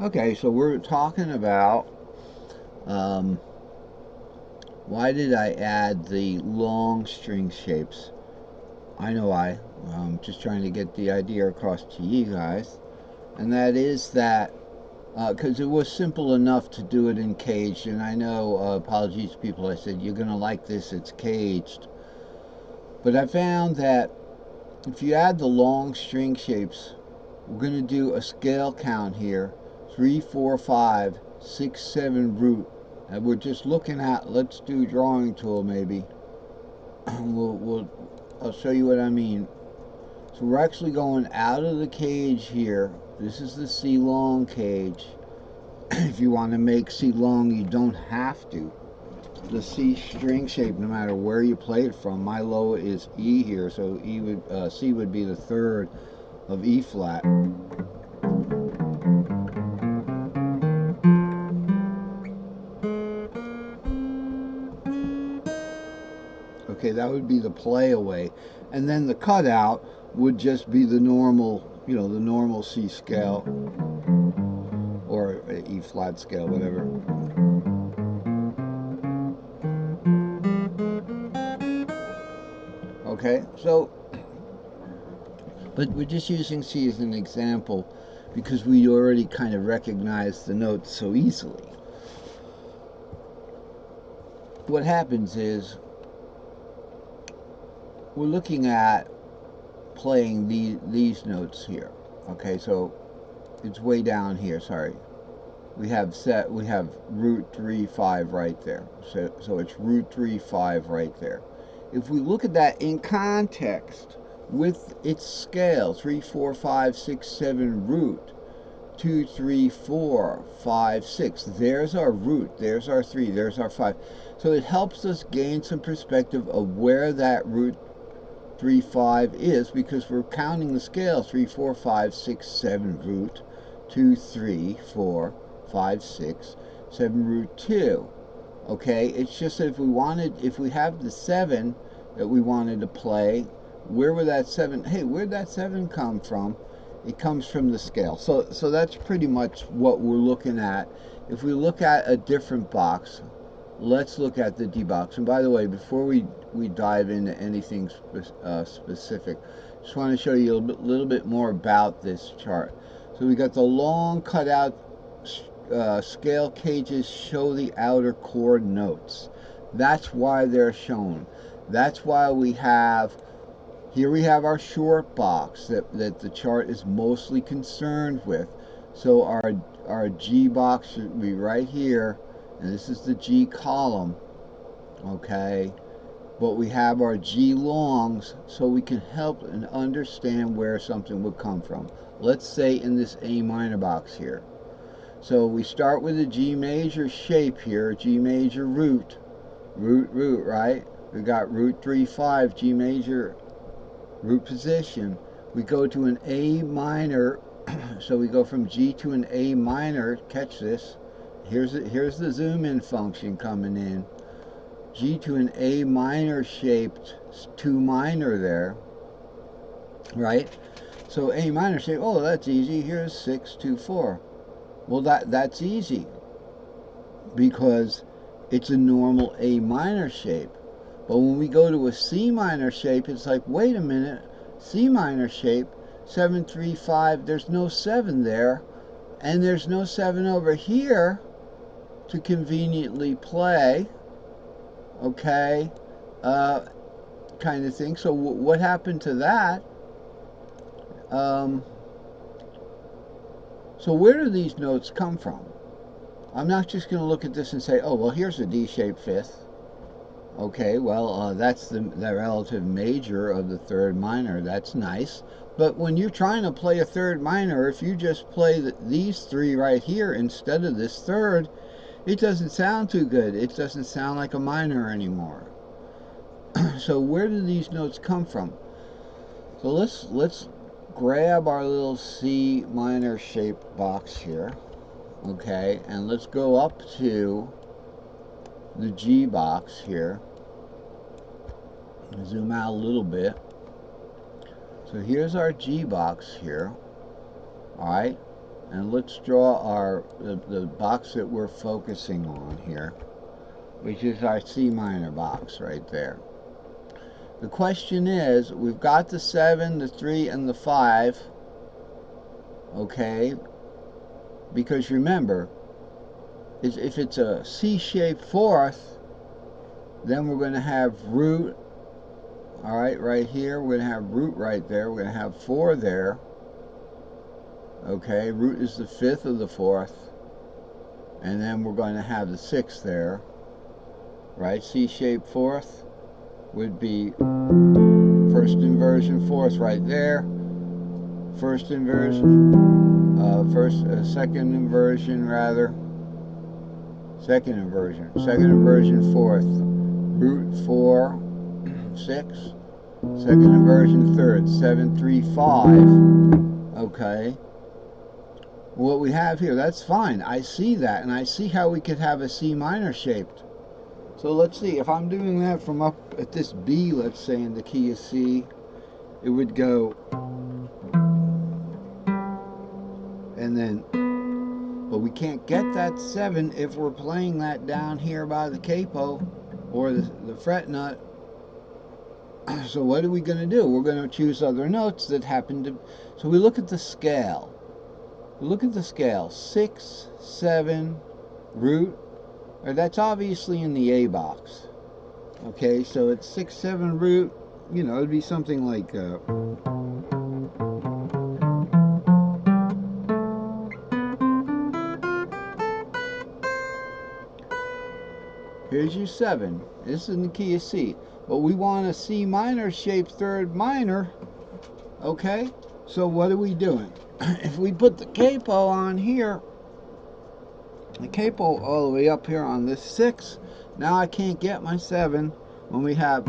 Okay, so we're talking about um, why did I add the long string shapes? I know I'm just trying to get the idea across to you guys, and that is that because it was simple enough to do it in caged, and I know, apologies to people, I said, you're going to like this, it's caged. But I found that if you add the long string shapes, we're going to do a scale count here 3, 4, 5, 6, 7 root. And we're just looking at, let's do drawing tool maybe. I'll show you what I mean. So we're actually going out of the cage here. This is the C long cage. If you want to make C long, you don't have to. The C string shape, no matter where you play it from, my low is E here, so C would be the third of E flat. Okay, that would be the play away, and then the cutout would just be the normal, the normal C scale or E flat scale, whatever. Okay, so, but we're just using C as an example because we already kind of recognize the notes so easily. What happens is we're looking at playing these notes here. Okay, so it's way down here. Sorry, we have root 3 5 right there. So it's root 3 5 right there. If we look at that in context with its scale 3 4 5 6 7 root 2 3 4 5 6, there's our root, there's our 3, there's our 5. So it helps us gain some perspective of where that root 3 5 is, because we're counting the scale 3 4 5 6 7 root 2 3 4 5 6 7 root 2. Okay, it's just that if we have the 7 that we wanted to play, where'd that 7 come from? It comes from the scale. So that's pretty much what we're looking at. If we look at a different box, let's look at the D box. And by the way, before we dive into anything specific, just want to show you a little bit more about this chart. So we got the long cutout scale cages show the outer chord notes. That's why they're shown. That's why we have our short box that the chart is mostly concerned with. So our G box should be right here, and this is the G column, okay? But we have our G longs so we can help and understand where something would come from. Let's say in this A minor box here. So we start with a G major shape here, G major root, right? We got root 3 5, G major root position. We go to an A minor, so we go from G to an A minor. Catch this. Here's the zoom in function coming in. G to an A minor shaped 2 minor there, right? So A minor shape, oh, that's easy. Here's 6 2 4. Well, that's easy because it's a normal A minor shape. But when we go to a C minor shape, it's like, wait a minute, C minor shape, 7 3 5, there's no 7 there, and there's no 7 over here to conveniently play, okay, kind of thing. So what happened to that? Um, so where do these notes come from? I'm not just going to look at this and say, oh, well, here's a D-shaped fifth. Okay, well, that's the relative major of the third minor. That's nice. But when you're trying to play a third minor, if you just play these 3 right here instead of this third, it doesn't sound too good. It doesn't sound like a minor anymore. So where do these notes come from? So let's grab our little C minor shaped box here, okay, and let's go up to the G box here. Zoom out a little bit. So here's our G box here. Alright. And let's draw the box that we're focusing on here, which is our C minor box right there. The question is, we've got the 7, the 3, and the 5, okay? Because remember, if it's a C-shaped fourth, then we're going to have root, all right here. We're going to have root right there. We're going to have 4 there. Okay, root is the 5th of the 4th. And then we're going to have the 6th there. Right, C-shaped fourth would be first inversion 4th right there. First inversion, second inversion rather. Second inversion 4th. Root 4, 6. Second inversion 3rd, 7, 3, 5. Okay. What we have here, that's fine. I see that, and I see how we could have a C minor shaped. So let's see, if I'm doing that from up at this B, let's say in the key of C, it would go, and then, but we can't get that 7 if we're playing that down here by the capo or the fret nut. So what are we going to do? We're going to choose other notes that happen to, so we look at the scale. We look at the scale, 6, 7, root, or that's obviously in the A box. Okay, so it's 6, 7 root, you know, it'd be something like here's your 7. This is in the key of C. But we want a C minor shaped 3rd minor. Okay, so what are we doing? If we put the capo on here, the capo all the way up here on this 6, now I can't get my 7 when we have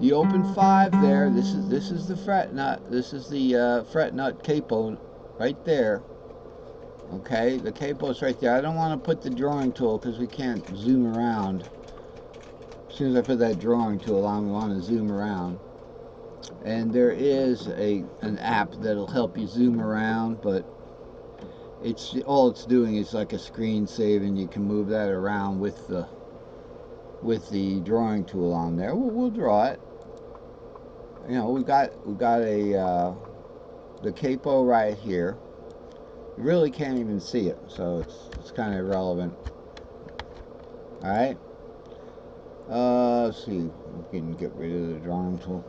the open 5 there. This is the fret nut. This is the fret nut capo right there. Okay, the capo's right there. I don't want to put the drawing tool because we can't zoom around. As soon as I put that drawing tool on, we want to zoom around. And there is an app that'll help you zoom around, but all it's doing is like a screen save, and you can move that around with the drawing tool on there. We'll draw it. You know, we got the capo right here. You really can't even see it, so it's kind of irrelevant. All right. Let's see. We can get rid of the drawing tool.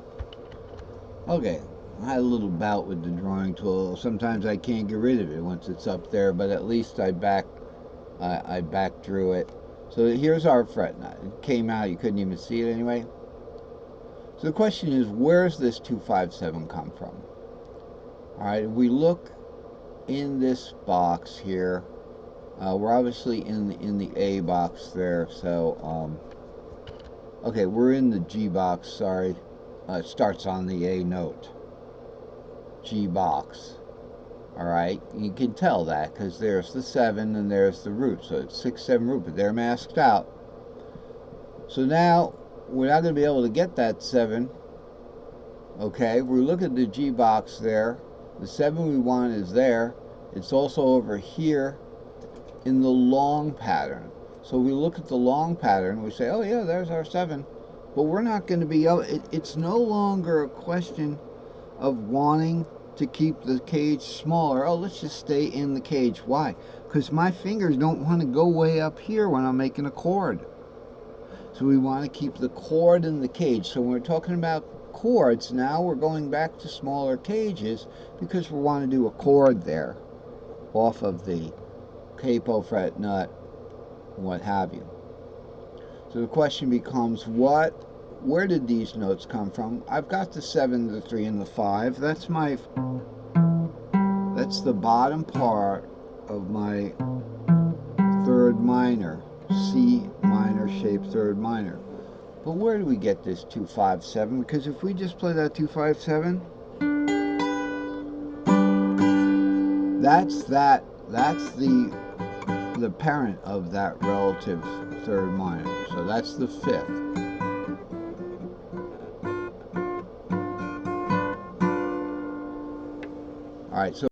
Okay. I had a little bout with the drawing tool. Sometimes I can't get rid of it once it's up there, but at least I back drew it. So here's our fret nut. It came out. You couldn't even see it anyway. So the question is, where's this 257 come from? All right. If we look in this box here, we're obviously in the A box there. So okay, we're in the G box. Sorry, it starts on the A note. G box. All right, you can tell that because there's the 7 and there's the root. So it's 6, 7 root, but they're masked out. So now we're not going to be able to get that 7. Okay, we look at the G box there. The 7 we want is there. It's also over here in the long pattern. So we look at the long pattern, we say, oh yeah, there's our 7. But we're not going to be able, it's no longer a question of wanting to keep the cage smaller. Oh, let's just stay in the cage. Why? Because my fingers don't want to go way up here when I'm making a chord. So we want to keep the chord in the cage. So when we're talking about chords, now we're going back to smaller cages because we want to do a chord there off of the capo, fret nut, what have you. So the question becomes, where did these notes come from? I've got the 7, the 3, and the 5. That's the bottom part of my 3rd minor, C minor shaped 3rd minor. But where do we get this 257? Because if we just play that 257, that's the parent of that relative 3rd minor. So that's the 5th. All right, so